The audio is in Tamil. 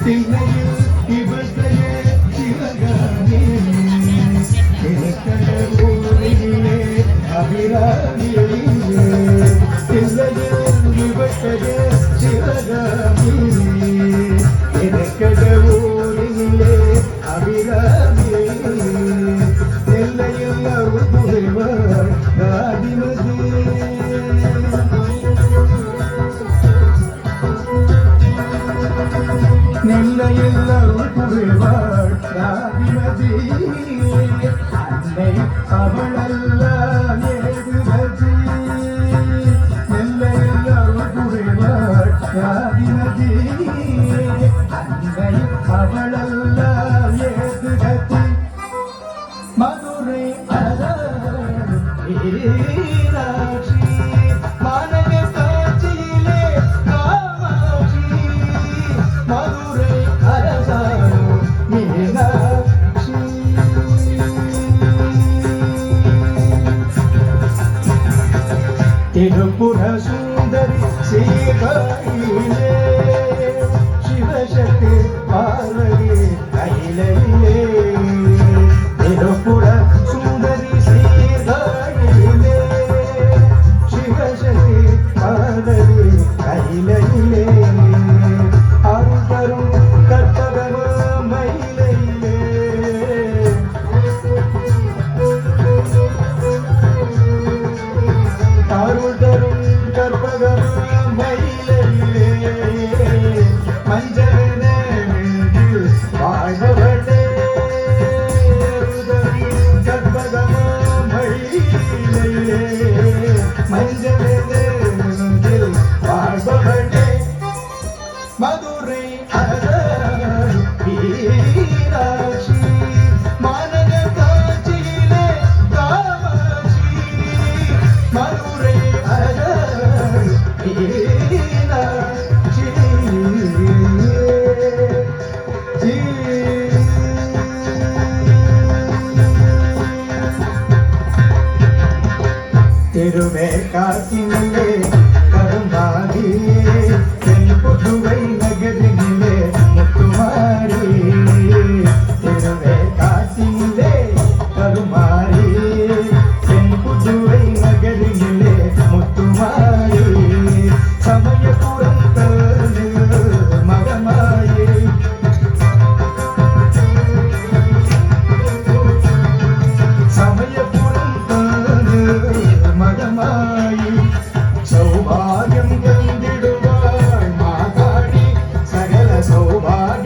திண்ணையில் இவற்றையே சிவகாமி கடவுளிலே அபிராமியே திண்ணையில் இவற்றையே சிவகாமி கடவுளிலே அபிராமியே நெல்லையில் அருள் புரிவார் ராதிமதி நெல்லையில் அருள் புரிவாள் ராதிமதி அன்னை அவளல்ல ஏதுமதி நெல்லையில் அருள் புரிவாள் ராதிமதி அன்னை அவளல்ல ஏதுமதி மதுரை மீனாட்சி மாநக காட்சியிலே காமாட்சி மதுரை அரசாணோ மீனாட்சி திருப்புர சுந்தரி சீதையிலே சிவசக்தி பார்வதி கையிலே திருப்புர சுந்தரி சீதையிலே சிவசக்தி பார்வதி கையிலே அருள் தரும் கற்பகம மயிலையிலே அருள் தரும் கற்பகம மயிலையிலே மஞ்சள் வாழ்வளே கற்பகம மயிலையிலே மஞ்சள் வாழ்வளே மதுரை மீனாட்சி மாநக காட்சியிலே காமாட்சி மதுரை மீனாட்சி திருவேற்காட்டினிலே கரும்பாடி புதுவை நகரினிலே முத்துமாரி திருவேற்காட்டினிலே கருமாரி புதுவை நகரினிலே முத்துமாரி சமயபுரம் மகமாயே சமயபுரம் மகமாயி சௌபாகியம் தந்திடுவாள் மாதாடி சகல சௌபாகியம்